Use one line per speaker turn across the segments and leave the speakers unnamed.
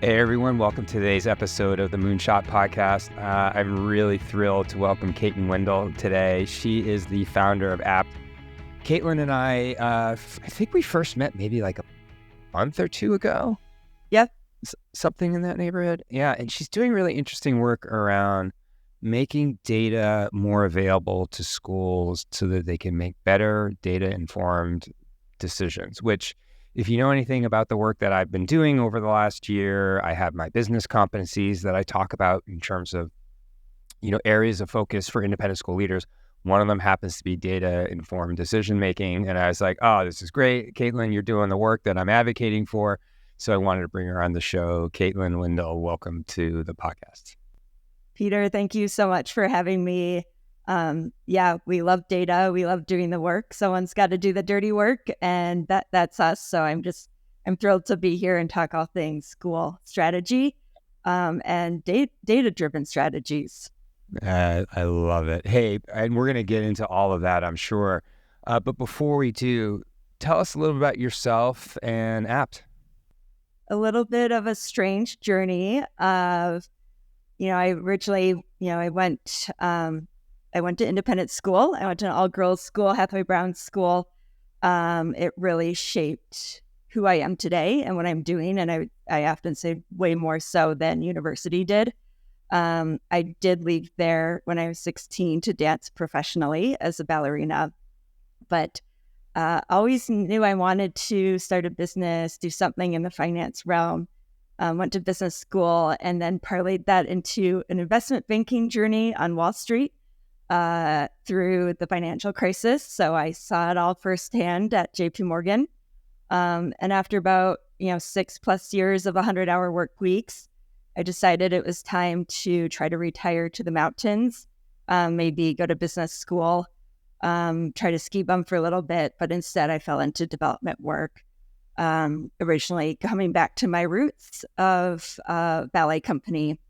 Hey everyone, welcome to today's episode of the Moonshot Podcast. I'm really thrilled to welcome Kaitlin Windle today. She is the founder of Apte. Kaitlin and I think we first met maybe like a month or two ago.
Yep.
Something in that neighborhood. Yeah, and she's doing really interesting work around making data more available to schools so that they can make better data-informed decisions, which if you know anything about the work that I've been doing over the last year, I have my business competencies that I talk about in terms of, areas of focus for independent school leaders. One of them happens to be data-informed decision-making. And I was like, oh, this is great. Kaitlin, you're doing the work that I'm advocating for. So I wanted to bring her on the show. Kaitlin Windle, welcome to the podcast.
Peter, thank you so much for having me. We love data. We love doing the work. Someone's got to do the dirty work, and that's us. So I'm thrilled to be here and talk all things school strategy and data-driven strategies.
I love it. Hey, and we're going to get into all of that, I'm sure. But before we do, tell us a little about yourself and Apte.
A little bit of a strange journey of, I originally, I went to independent school. I went to an all-girls school, Hathaway Brown school. It really shaped who I am today and what I'm doing. And I often say way more so than university did. I did leave there when I was 16 to dance professionally as a ballerina, but always knew I wanted to start a business, do something in the finance realm. Went to business school and then parlayed that into an investment banking journey on Wall Street through the financial crisis. So I saw it all firsthand at JP Morgan. And after about 6+ years of 100-hour work weeks, I decided it was time to try to retire to the mountains, maybe go to business school, try to ski bum for a little bit, but instead I fell into development work. Originally coming back to my roots of a ballet company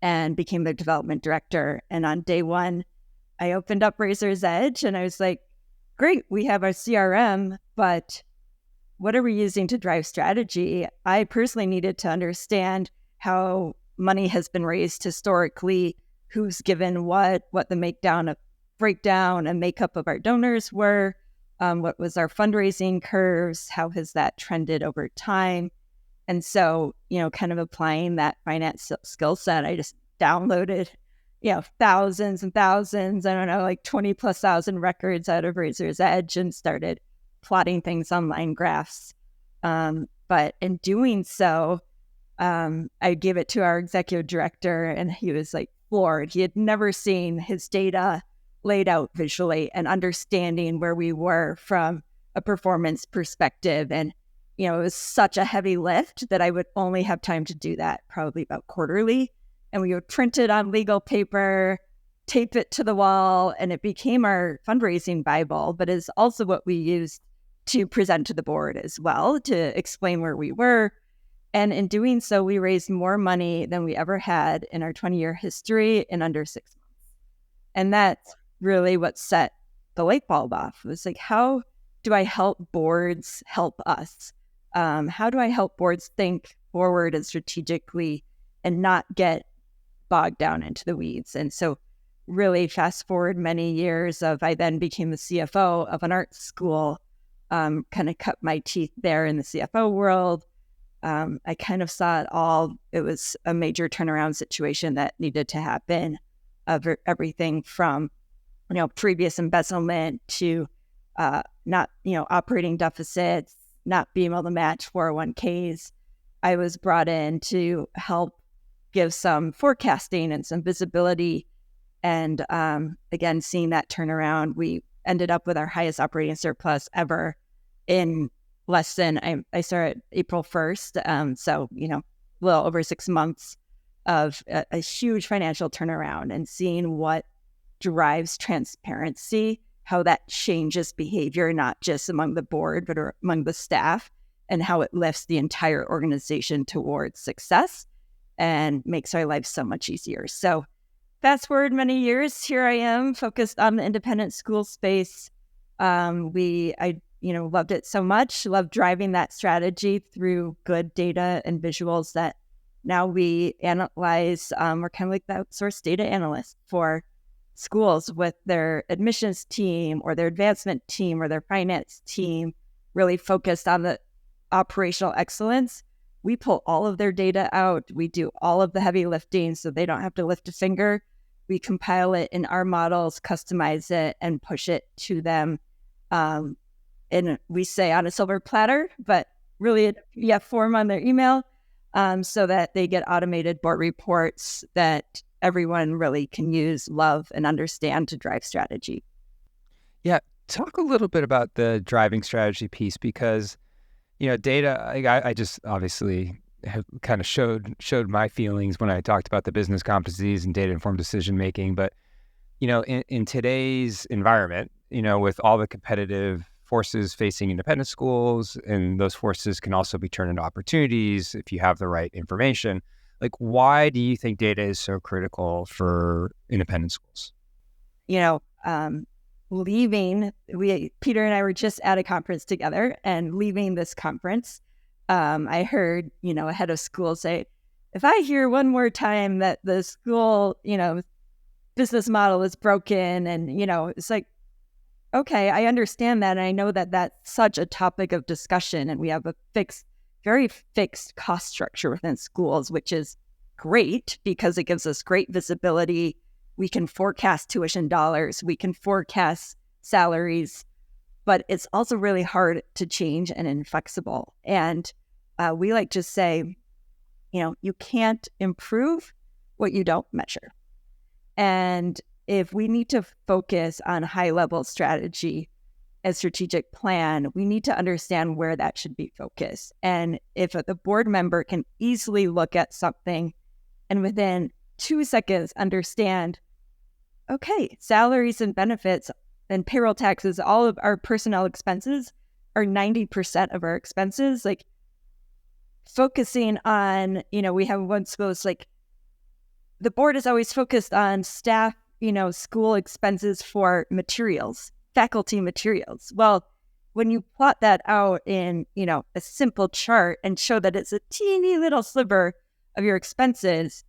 and became the development director. And on day one, I opened up Razor's Edge and I was like, great, we have our CRM, but what are we using to drive strategy? I personally needed to understand how money has been raised historically, who's given what the breakdown and makeup of our donors were, what was our fundraising curves, how has that trended over time. And so, kind of applying that finance skill set, I just downloaded, thousands and thousands, 20,000+ records out of Razor's Edge and started plotting things on line graphs. But in doing so, I gave it to our executive director and he was like floored. He had never seen his data laid out visually and understanding where we were from a performance perspective. And, it was such a heavy lift that I would only have time to do that probably about quarterly. And we would print it on legal paper, tape it to the wall, and it became our fundraising Bible, but is also what we used to present to the board as well, to explain where we were. And in doing so, we raised more money than we ever had in our 20-year history in under 6 months. And that's really what set the light bulb off. It was like, how do I help boards help us? How do I help boards think forward and strategically and not get bogged down into the weeds? And so really fast forward many years I then became the CFO of an art school, kind of cut my teeth there in the CFO world. I kind of saw it all. It was a major turnaround situation that needed to happen of everything from previous embezzlement to not, operating deficits, not being able to match 401ks. I was brought in to help give some forecasting and some visibility. And again, seeing that turnaround, we ended up with our highest operating surplus ever in less than, I started April 1st. So, a little over 6 months of a huge financial turnaround and seeing what drives transparency, how that changes behavior, not just among the board, but among the staff, and how it lifts the entire organization towards success and makes our lives so much easier. So fast forward many years, here I am focused on the independent school space. I loved it so much, loved driving that strategy through good data and visuals that Now we analyze, we're kind of like the outsourced data analyst for schools with their admissions team or their advancement team or their finance team, really focused on the operational excellence. We pull all of their data out. We do all of the heavy lifting so they don't have to lift a finger. We compile it in our models, customize it, and push it to them. And we say on a silver platter, but really a PDF form on their email, so that they get automated board reports that everyone really can use, love, and understand to drive strategy.
Yeah. Talk a little bit about the driving strategy piece, because data, I just obviously have kind of showed my feelings when I talked about the business competencies and data-informed decision-making. But, in today's environment, with all the competitive forces facing independent schools, and those forces can also be turned into opportunities if you have the right information. Like, why do you think data is so critical for independent schools?
Peter and I were just at a conference together, and leaving this conference, I heard, a head of school say, if I hear one more time that the school, business model is broken, and, it's like, okay, I understand that. And I know that that's such a topic of discussion, and we have a very fixed cost structure within schools, which is great because it gives us great visibility. We can forecast tuition dollars, we can forecast salaries, but it's also really hard to change and inflexible. And we like to say, you can't improve what you don't measure. And if we need to focus on high-level strategy and strategic plan, we need to understand where that should be focused. And if the board member can easily look at something and within 2 seconds understand, okay, salaries and benefits and payroll taxes, all of our personnel expenses are 90% of our expenses. Like, focusing on, we have one school, it's like the board is always focused on staff, school expenses for materials, faculty materials. Well, when you plot that out in, a simple chart and show that it's a teeny little sliver of your expenses,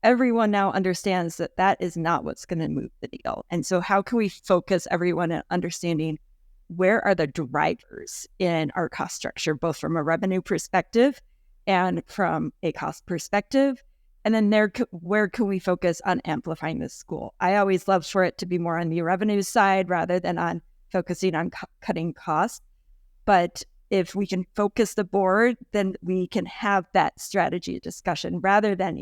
everyone now understands that that is not what's going to move the needle. And so how can we focus everyone on understanding where are the drivers in our cost structure, both from a revenue perspective and from a cost perspective? And then where can we focus on amplifying this school? I always love for it to be more on the revenue side rather than on focusing on cutting costs. But if we can focus the board, then we can have that strategy discussion rather than,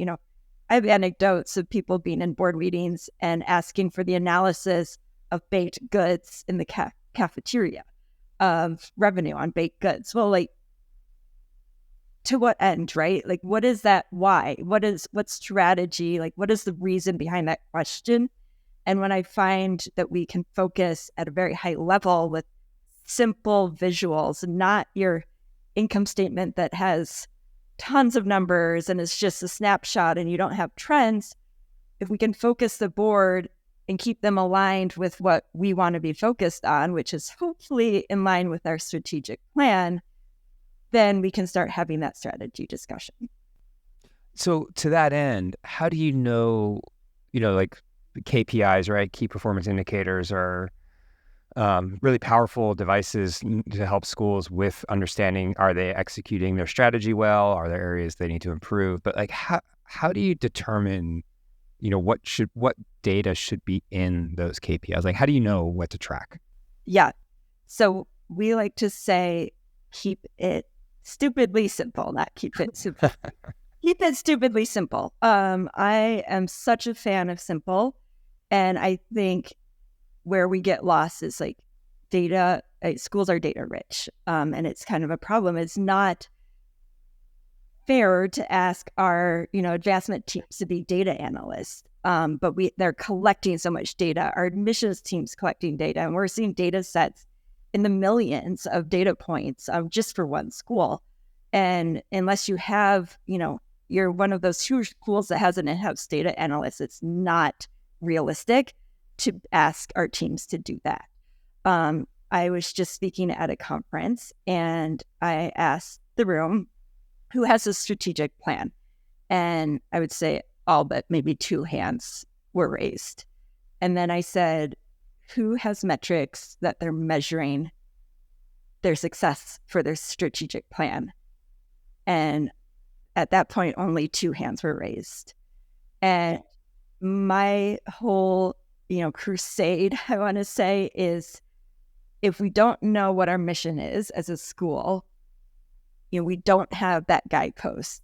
I have anecdotes of people being in board meetings and asking for the analysis of baked goods in the cafeteria, of revenue on baked goods. Well, like, to what end, right? Like, what is that? Why? What strategy? Like, what is the reason behind that question? And when I find that we can focus at a very high level with simple visuals, not your income statement that has tons of numbers and it's just a snapshot and you don't have trends, if we can focus the board and keep them aligned with what we want to be focused on, which is hopefully in line with our strategic plan, then we can start having that strategy discussion.
So to that end, how do you know, like KPIs, right? Key performance indicators are really powerful devices to help schools with understanding, are they executing their strategy well? Are there areas they need to improve? But like, how do you determine, what data should be in those KPIs? Like, how do you know what to track?
Yeah. So we like to say, keep it stupidly simple, not keep it simple. Keep it stupidly simple. I am such a fan of simple. And I think where we get lost is like data, schools are data rich. And it's kind of a problem. It's not fair to ask our, advancement teams to be data analysts. But they're collecting so much data. Our admissions team's collecting data, and we're seeing data sets in the millions of data points just for one school. And unless you have, you're one of those huge schools that has an in-house data analyst, it's not realistic to ask our teams to do that. I was just speaking at a conference and I asked the room who has a strategic plan. And I would say all but maybe 2 hands were raised. And then I said, who has metrics that they're measuring their success for their strategic plan? And at that point, only 2 hands were raised. And my whole, crusade, I want to say, is if we don't know what our mission is as a school, we don't have that guidepost.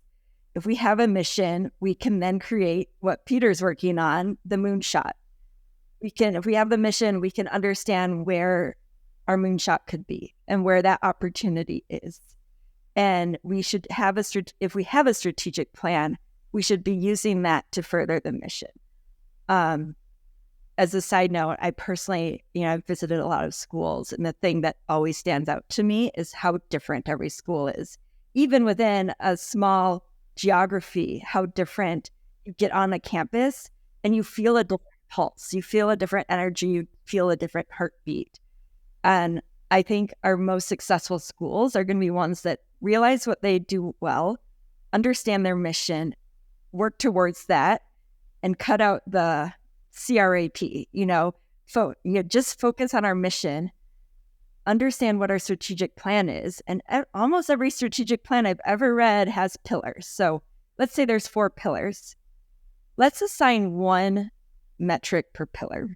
If we have a mission, we can then create what Peter's working on, the moonshot. If we have the mission, we can understand where our moonshot could be and where that opportunity is. And we should have if we have a strategic plan, we should be using that to further the mission. As a side note, I personally, I've visited a lot of schools, and the thing that always stands out to me is how different every school is. Even within a small geography, how different you get on a campus and you feel a different pulse, you feel a different energy, you feel a different heartbeat. And I think our most successful schools are going to be ones that realize what they do well, understand their mission, work towards that, and cut out the CRAP, just focus on our mission, understand what our strategic plan is. And almost every strategic plan I've ever read has pillars. So let's say there's 4 pillars. Let's assign 1 metric per pillar.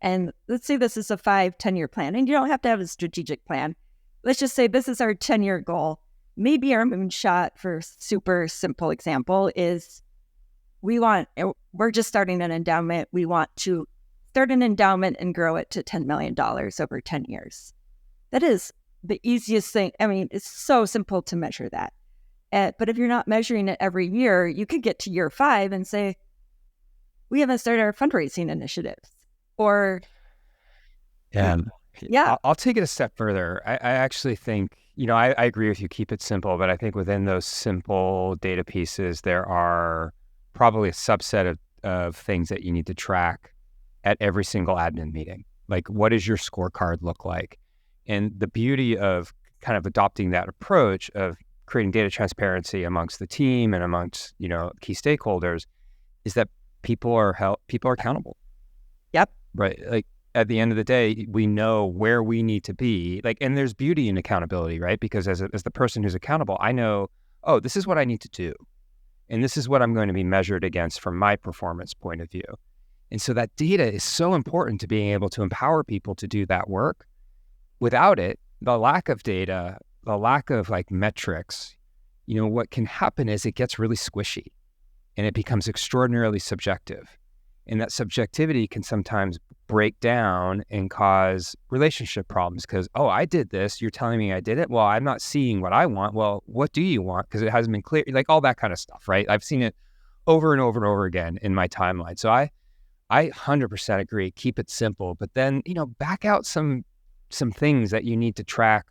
And let's say this is a 5-10-year plan, and you don't have to have a strategic plan. Let's just say this is our 10-year goal. Maybe our moonshot, for super simple example, is we're just starting an endowment. We want to start an endowment and grow it to $10 million over 10 years. That is the easiest thing. I mean, it's so simple to measure that. But if you're not measuring it every year, you could get to year 5 and say, we haven't started our fundraising initiatives. Or,
yeah,
yeah,
I'll take it a step further. I actually think, I agree with you, keep it simple, but I think within those simple data pieces, there are probably a subset of things that you need to track at every single admin meeting. Like, what does your scorecard look like? And the beauty of kind of adopting that approach of creating data transparency amongst the team and amongst, key stakeholders is that people are accountable.
Yep.
Right. Like, at the end of the day, we know where we need to be. Like, and there's beauty in accountability, right? Because as the person who's accountable, I know, oh, this is what I need to do. And this is what I'm going to be measured against from my performance point of view. And so that data is so important to being able to empower people to do that work. Without it, the lack of data, the lack of metrics, what can happen is it gets really squishy and it becomes extraordinarily subjective. And that subjectivity can sometimes break down and cause relationship problems because, oh, I did this. You're telling me I did it. Well, I'm not seeing what I want. Well, what do you want? Because it hasn't been clear, like all that kind of stuff, right? I've seen it over and over and over again in my timeline. So I 100% agree. Keep it simple, but then, back out some things that you need to track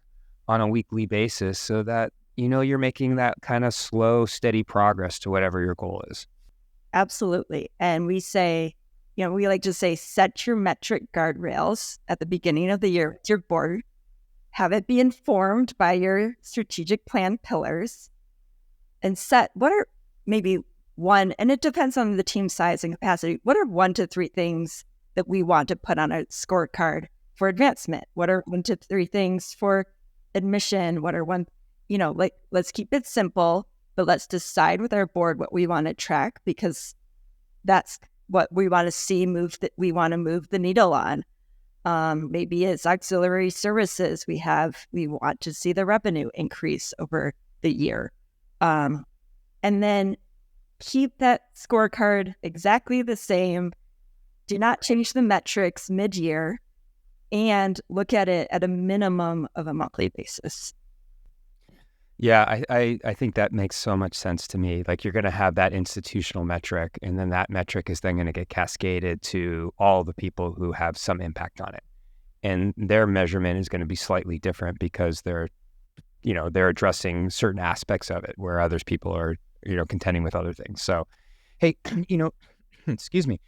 on a weekly basis so that, you're making that kind of slow, steady progress to whatever your goal is.
Absolutely. And we say, we like to say, set your metric guardrails at the beginning of the year with your board, have it be informed by your strategic plan pillars, and set what are maybe 1, and it depends on the team size and capacity, what are 1 to 3 things that we want to put on a scorecard for advancement? What are 1 to 3 things for admission? What are let's keep it simple. But let's decide with our board what we want to track because that's what we want to see we want to move the needle on. Maybe it's auxiliary services. We want to see the revenue increase over the year. And then keep that scorecard exactly the same. Do not change the metrics mid-year and look at it at a minimum of a monthly basis.
Yeah, I think that makes so much sense to me. Like, you're going to have that institutional metric, and then that metric is then going to get cascaded to all the people who have some impact on it. And their measurement is going to be slightly different because they're addressing certain aspects of it where others people are, contending with other things. So, hey, excuse me,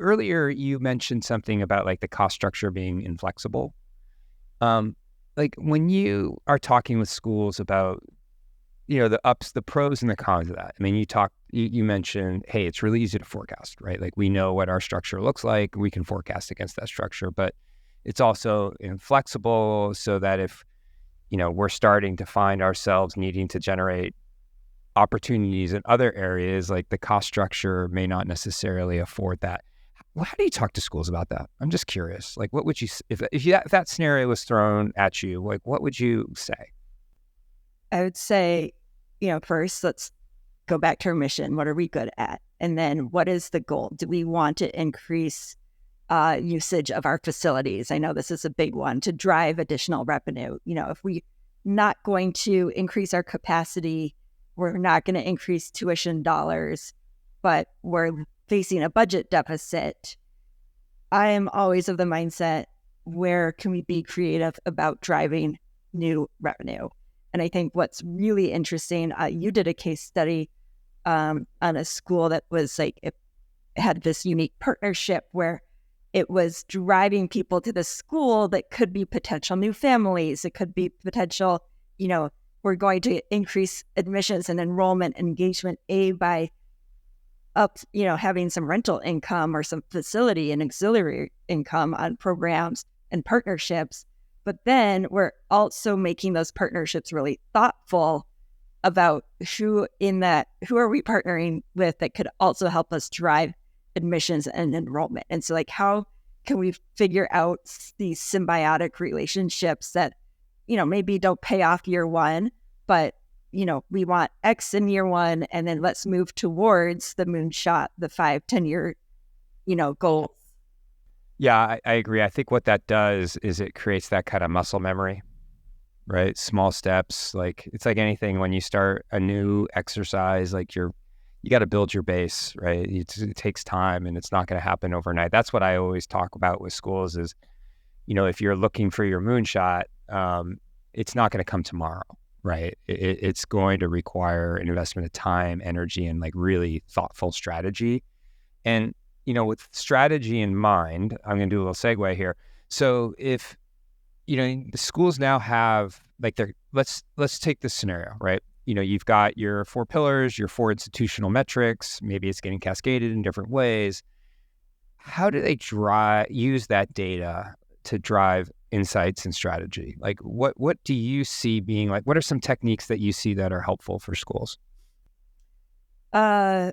earlier you mentioned something about like the cost structure being inflexible. Like when you are talking with schools about the pros and the cons of that. I mean, you mentioned, hey, it's really easy to forecast, right? Like we know what our structure looks like. We can forecast against that structure, but it's also inflexible so that if, we're starting to find ourselves needing to generate opportunities in other areas, like the cost structure may not necessarily afford that. Well, how do you talk to schools about that? I'm just curious. Like, what would you, if that scenario was thrown at you, like, what would you say?
I would say, first, let's go back to our mission. What are we good at? And then what is the goal? Do we want to increase usage of our facilities? I know this is a big one, to drive additional revenue. If we're not going to increase our capacity, we're not going to increase tuition dollars, but we're facing a budget deficit. I am always of the mindset, where can we be creative about driving new revenue? And I think what's really interesting, you did a case study on a school that was like, it had this unique partnership where it was driving people to the school that could be potential new families. It could be potential, we're going to increase admissions and enrollment engagement by having some rental income or some facility and auxiliary income on programs and partnerships. But then we're also making those partnerships really thoughtful about who are we partnering with that could also help us drive admissions and enrollment. And so how can we figure out these symbiotic relationships that, maybe don't pay off year one, but we want X in year one, and then let's move towards the moonshot, the 5-10 year, goals.
Yeah, I agree. I think what that does is it creates that kind of muscle memory, right? Small steps. Like it's like anything when you start a new exercise, like you got to build your base, right? It takes time and it's not going to happen overnight. That's what I always talk about with schools is, if you're looking for your moonshot, it's not going to come tomorrow, right? It's going to require an investment of time, energy, and like really thoughtful strategy. And, with strategy in mind, I'm going to do a little segue here. So if, the schools now have like let's take this scenario, right? You've got your 4 pillars, your 4 institutional metrics, maybe it's getting cascaded in different ways. How do they use that data to drive insights and strategy? Like what do you see being like, what are some techniques that you see that are helpful for schools?
The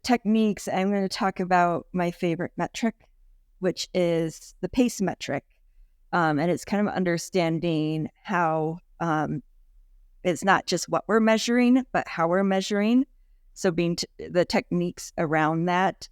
techniques, I'm going to talk about my favorite metric, which is the PACE metric. And it's kind of understanding how it's not just what we're measuring, but how we're measuring. So the techniques around that.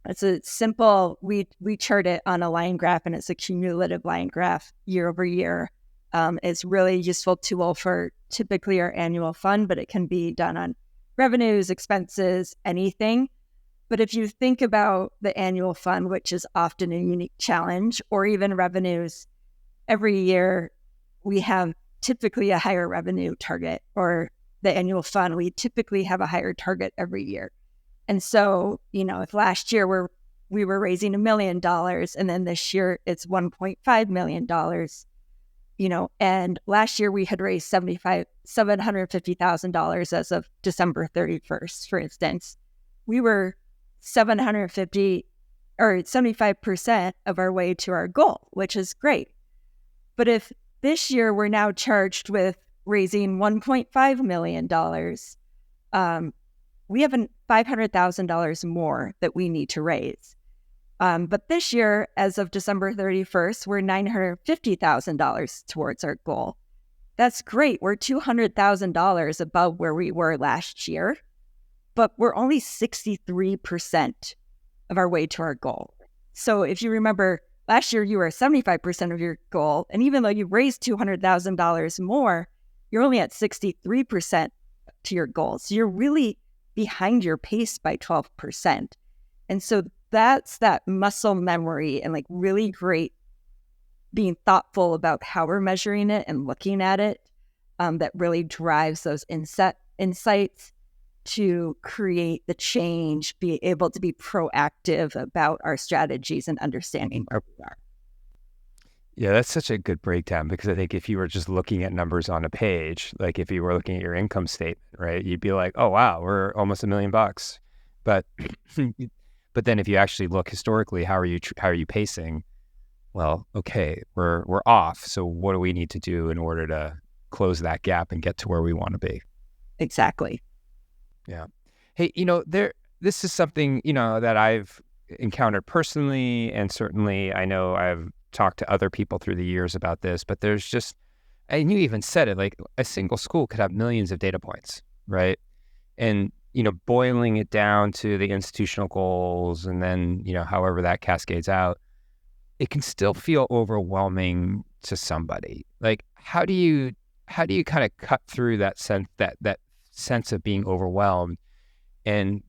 It's a simple, we chart it on a line graph, and it's a cumulative line graph year over year. It's really useful tool for typically our annual fund, but it can be done on revenues, expenses, anything. But if you think about the annual fund, which is often a unique challenge, or even revenues, every year we have typically a higher revenue target, or the annual fund, we typically have a higher target every year. And so, if last year we were raising $1 million, and then this year it's $1.5 million, and last year we had raised $750,000 as of December 31st, for instance. We were 750 or 75% of our way to our goal, which is great. But if this year we're now charged with raising $1.5 million, we have $500,000 more that we need to raise. But this year, as of December 31st, we're $950,000 towards our goal. That's great. We're $200,000 above where we were last year, but we're only 63% of our way to our goal. So if you remember, last year you were 75% of your goal, and even though you raised $200,000 more, you're only at 63% to your goal. So you're really behind your pace by 12%. And so that's that muscle memory and like really great being thoughtful about how we're measuring it and looking at it that really drives those insights to create the change, be able to be proactive about our strategies and understanding where we are.
Yeah, that's such a good breakdown because I think if you were just looking at numbers on a page, like if you were looking at your income statement, right, you'd be like, oh, wow, we're almost $1 million. But but then if you actually look historically, how are you pacing? Well, okay, we're off. So what do we need to do in order to close that gap and get to where we want to be?
Exactly.
Yeah. Hey, this is something, that I've encountered personally, and certainly I know I've talked to other people through the years about this, but there's just, and you even said it, like a single school could have millions of data points, right? And, boiling it down to the institutional goals and then, however that cascades out, it can still feel overwhelming to somebody. Like, how do you kind of cut through that sense of being overwhelmed and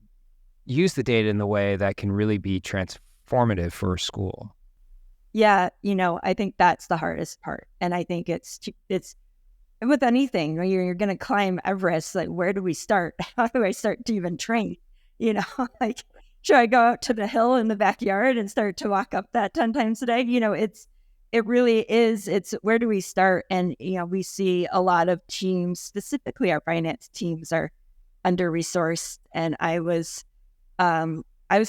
use the data in the way that can really be transformative for a school?
Yeah, I think that's the hardest part. And I think it's with anything, when you're going to climb Everest, like, where do we start? How do I start to even train? You know, like, should I go out to the hill in the backyard and start to walk up that 10 times a day? It really is. It's where do we start? And, we see a lot of teams, specifically our finance teams, are under-resourced. And I was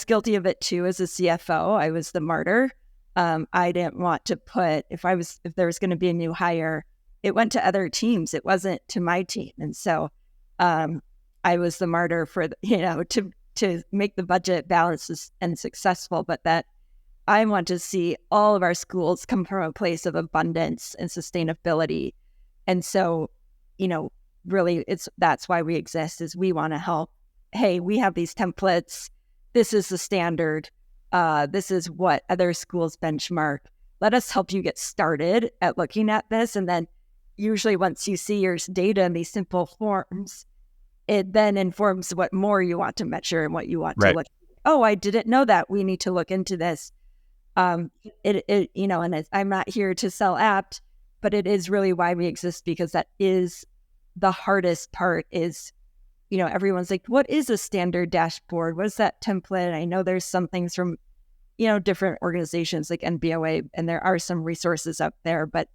guilty of it too as a CFO. I was the martyr. I didn't want to put, if there was going to be a new hire, it went to other teams. It wasn't to my team. And so I was the martyr for, to make the budget balanced and successful, but that I want to see all of our schools come from a place of abundance and sustainability. And so, really that's why we exist, is we want to help. Hey, we have these templates. This is the standard. This is what other schools benchmark. Let us help you get started at looking at this. And then usually once you see your data in these simple forms, it then informs what more you want to measure and what you want to look. Oh, I didn't know that. We need to look into this. And I'm not here to sell Apte, but it is really why we exist, because that is the hardest part. Is, everyone's like, what is a standard dashboard? What is that template? I know there's some things from, different organizations like NBOA, and there are some resources out there, but,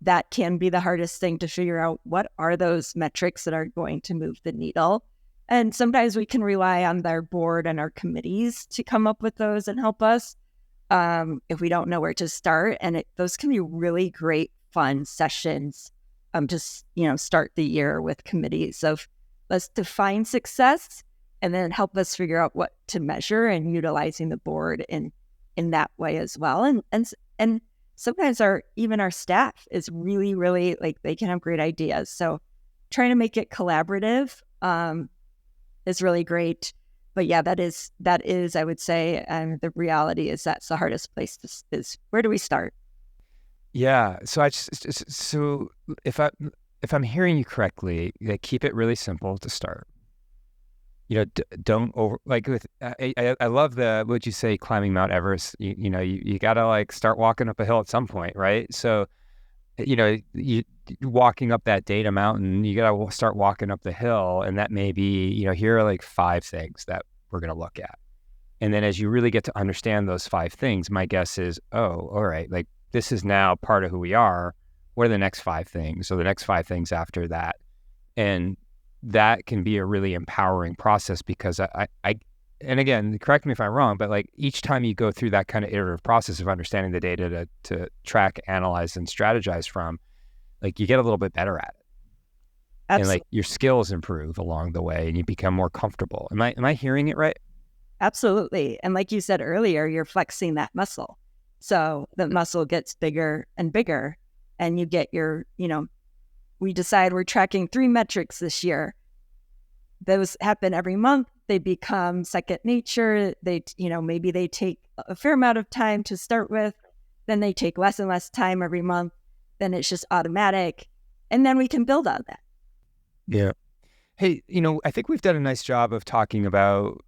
that can be the hardest thing to figure out. What are those metrics that are going to move the needle? And sometimes we can rely on their board and our committees to come up with those and help us if we don't know where to start. And those can be really great, fun sessions. Just, start the year with committees of, let's define success and then help us figure out what to measure, and utilizing the board in that way as well. And sometimes our staff is really, really, like, they can have great ideas. So trying to make it collaborative is really great. But yeah, that is, I would say, the reality is that's the hardest place is where do we start?
Yeah. So if I'm hearing you correctly, keep it really simple to start. Don't over, like, with I love what you say, climbing Mount Everest. You gotta, like, start walking up a hill at some point, right? So you walking up that data mountain, you gotta start walking up the hill, and that may be, here are like 5 things that we're gonna look at, and then as you really get to understand those 5 things, my guess is, oh, all right, like, this is now part of who we are. What are the next 5 things? So the next 5 things after that, and that can be a really empowering process, because I and again, correct me if I'm wrong, but like, each time you go through that kind of iterative process of understanding the data to track, analyze, and strategize from, like, you get a little bit better at it.
Absolutely.
And, like, your skills improve along the way and you become more comfortable. Am I hearing it right?
Absolutely. And like you said earlier, you're flexing that muscle. So the muscle gets bigger and bigger, and you get your, we decide we're tracking 3 metrics this year. Those happen every month. They become second nature. They, maybe they take a fair amount of time to start with. Then they take less and less time every month. Then it's just automatic. And then we can build on that.
Yeah. Hey, I think we've done a nice job of talking about,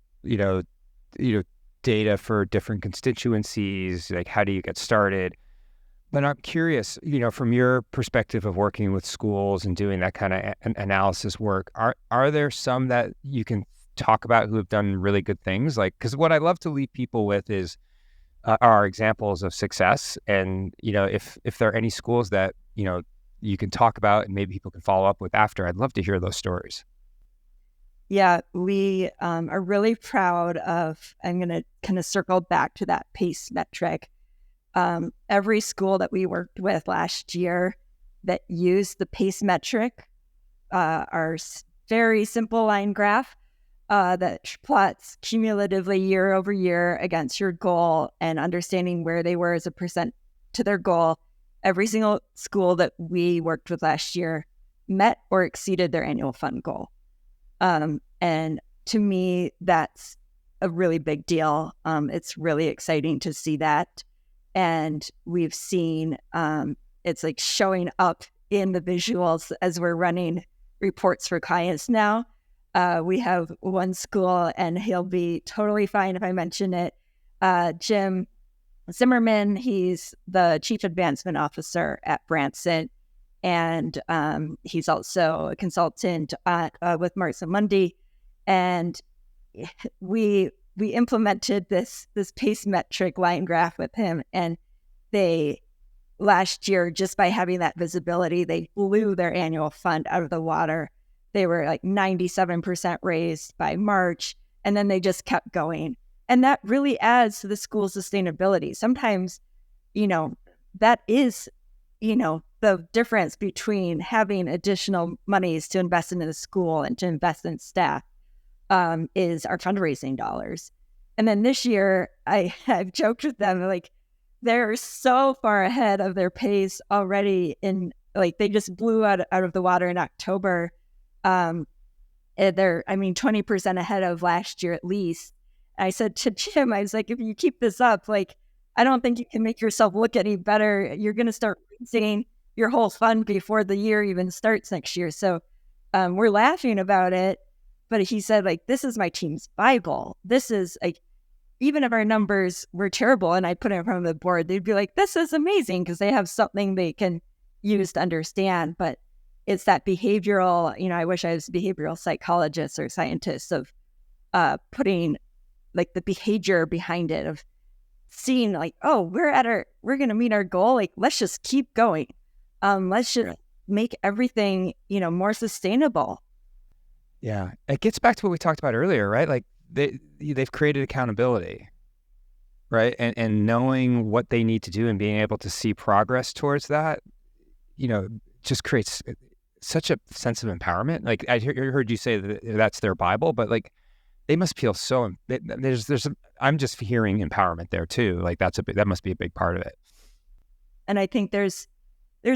data for different constituencies, like, how do you get started? But I'm curious, from your perspective of working with schools and doing that kind of analysis work, are there some that you can talk about who have done really good things? Like, because what I love to leave people with is, are examples of success. And, if there are any schools that, you can talk about and maybe people can follow up with after, I'd love to hear those stories.
Yeah, we are really proud of, I'm going to kind of circle back to that PACE metric. Every school that we worked with last year that used the PACE metric, our very simple line graph that plots cumulatively year over year against your goal and understanding where they were as a percent to their goal. Every single school that we worked with last year met or exceeded their annual fund goal. And to me, that's a really big deal. It's really exciting to see that. And we've seen it's like showing up in the visuals as we're running reports for clients now. We have one school, and he'll be totally fine if I mention it. Jim Zimmerman, he's the Chief Advancement Officer at Branson. And he's also a consultant with Marks and Mundy. And we implemented this PACE metric line graph with him. And they, last year, just by having that visibility, they blew their annual fund out of the water. They were like 97% raised by March, and then they just kept going. And that really adds to the school's sustainability. Sometimes, that is, the difference between having additional monies to invest into the school and to invest in staff is our fundraising dollars. And then this year, I've joked with them, like, they're so far ahead of their pace already they just blew out of the water in October. They're, 20% ahead of last year at least. I said to Jim, I was like, if you keep this up, I don't think you can make yourself look any better. You're going to start raising your whole fund before the year even starts next year. So we're laughing about it. But he said, this is my team's Bible. This is even if our numbers were terrible and I put it in front of the board, they'd be like, this is amazing because they have something they can use to understand. But it's that behavioral, I wish I was a behavioral psychologist or scientist of putting the behavior behind it, of seeing we're going to meet our goal. Let's just keep going. Let's just make everything, more sustainable.
Yeah. It gets back to what we talked about earlier, right? They've created accountability, right? And knowing what they need to do and being able to see progress towards that, just creates such a sense of empowerment. I heard you say that that's their Bible, but they must feel so. I'm just hearing empowerment there too. That must be a big part of it.
And I think there's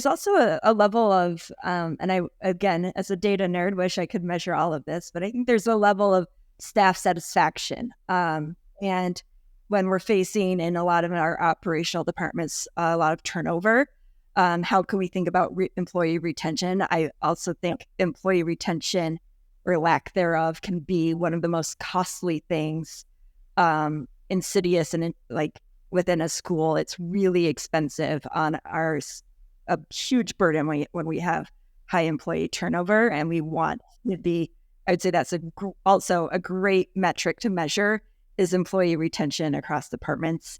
also a level of, and I, again, as a data nerd, wish I could measure all of this, but I think there's a level of staff satisfaction. And when we're facing in a lot of our operational departments, a lot of turnover, how can we think about employee retention? I also think employee retention or lack thereof can be one of the most costly things, insidious and within a school. It's really expensive on ours, a huge burden when we have high employee turnover, and we want to be, I'd say that's also a great metric to measure is employee retention across departments.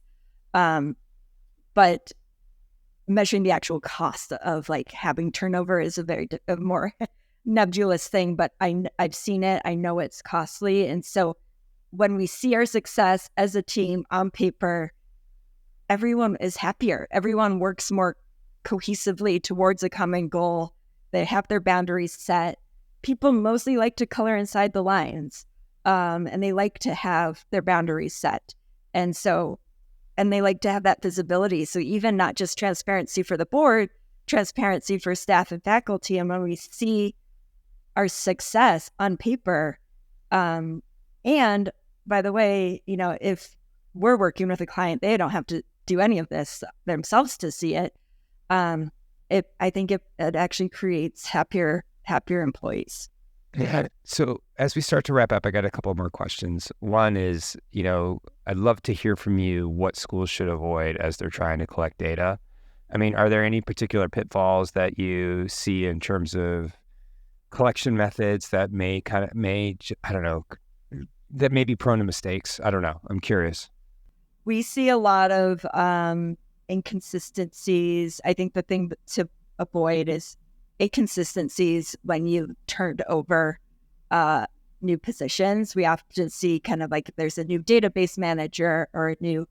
But measuring the actual cost of having turnover is a more nebulous thing, but I've seen it. I know it's costly. And so when we see our success as a team on paper, everyone is happier. Everyone works more cohesively towards a common goal. They have their boundaries set. People mostly like to color inside the lines, and they like to have their boundaries set. And they like to have that visibility. So even not just transparency for the board, transparency for staff and faculty. And when we see our success on paper, and by the way, if we're working with a client, they don't have to do any of this themselves to see it. I think it actually creates happier employees.
Yeah. So as we start to wrap up, I got a couple more questions. One is, I'd love to hear from you what schools should avoid as they're trying to collect data. Are there any particular pitfalls that you see in terms of collection methods that I don't know, that may be prone to mistakes? I don't know. I'm curious.
we see a lot of inconsistencies. I think the thing to avoid is inconsistencies when you turned over new positions. We often see kind of like if there's a new database manager or a new,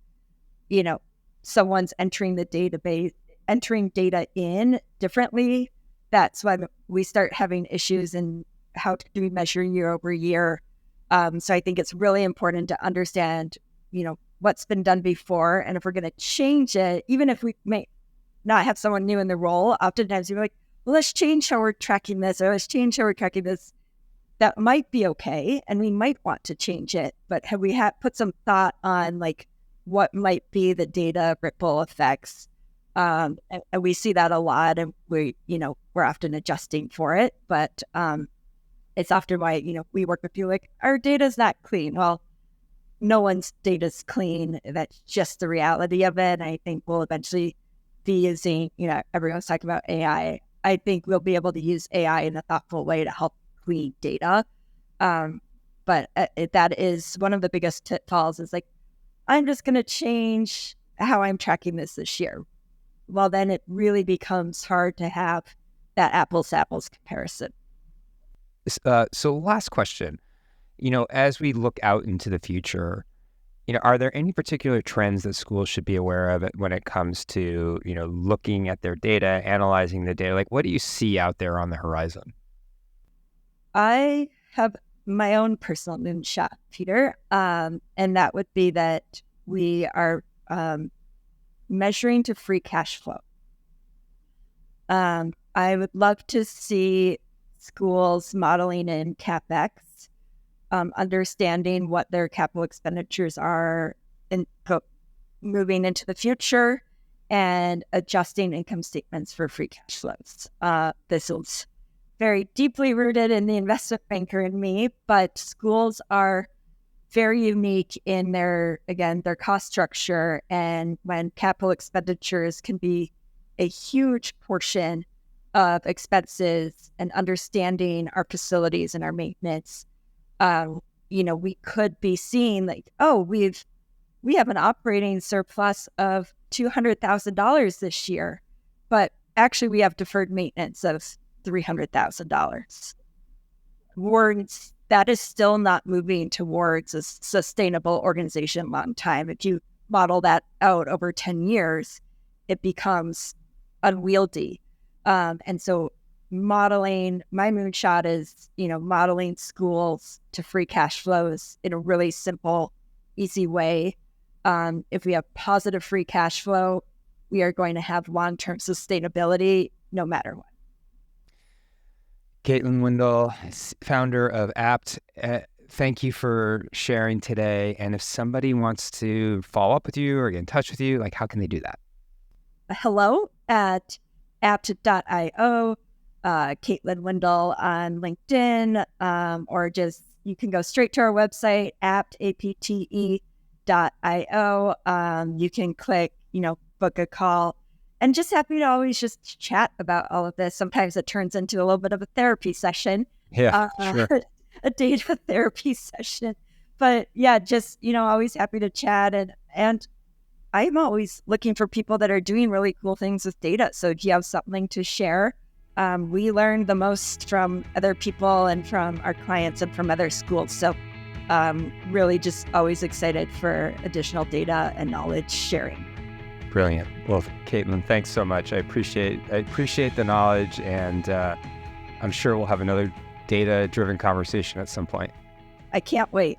someone's entering the database, entering data in differently. That's when we start having issues in how do we measure year over year. So I think it's really important to understand, what's been done before. And if we're going to change it, even if we may not have someone new in the role, oftentimes we're like, well, let's change how we're tracking this, or let's change how we're tracking this. That might be okay, and we might want to change it. But have we put some thought on like what might be the data ripple effects? And we see that a lot, and we're often adjusting for it. But it's often why we work with you like our data's not clean. Well, no one's data's clean. That's just the reality of it. And I think we'll eventually be using, everyone's talking about AI. I think we'll be able to use AI in a thoughtful way to help clean data. But that is one of the biggest pitfalls is like, I'm just going to change how I'm tracking this year. Well, then it really becomes hard to have that apples to apples comparison.
So last question, as we look out into the future, are there any particular trends that schools should be aware of when it comes to, looking at their data, analyzing the data? Like, what do you see out there on the horizon?
I have my own personal moonshot, Peter, and that would be that we are measuring to free cash flow. I would love to see schools modeling in CapEx, understanding what their capital expenditures are and moving into the future, and adjusting income statements for free cash flows. This is very deeply rooted in the investment banker in me, but schools are very unique in their cost structure. And when capital expenditures can be a huge portion of expenses and understanding our facilities and our maintenance, we could be seeing like, oh, we have an operating surplus of $200,000 this year, but actually we have deferred maintenance of $300,000. That is still not moving towards a sustainable organization long time. If you model that out over 10 years, it becomes unwieldy. And so modeling, my moonshot is, modeling schools to free cash flows in a really simple, easy way. If we have positive free cash flow, we are going to have long-term sustainability no matter what.
Kaitlin Windle, founder of Apte, thank you for sharing today. And if somebody wants to follow up with you or get in touch with you, like how can they do that?
Hello at apte.io, Kaitlin Windle on LinkedIn, or just you can go straight to our website, apte.io. You can click, book a call. And just happy to always just chat about all of this. Sometimes it turns into a little bit of a therapy session.
Yeah, sure.
A data therapy session. But yeah, just, always happy to chat. And I'm always looking for people that are doing really cool things with data. So if you have something to share, we learn the most from other people and from our clients and from other schools. So really just always excited for additional data and knowledge sharing.
Brilliant. Well, Kaitlin, thanks so much. I appreciate the knowledge, and I'm sure we'll have another data-driven conversation at some point.
I can't wait.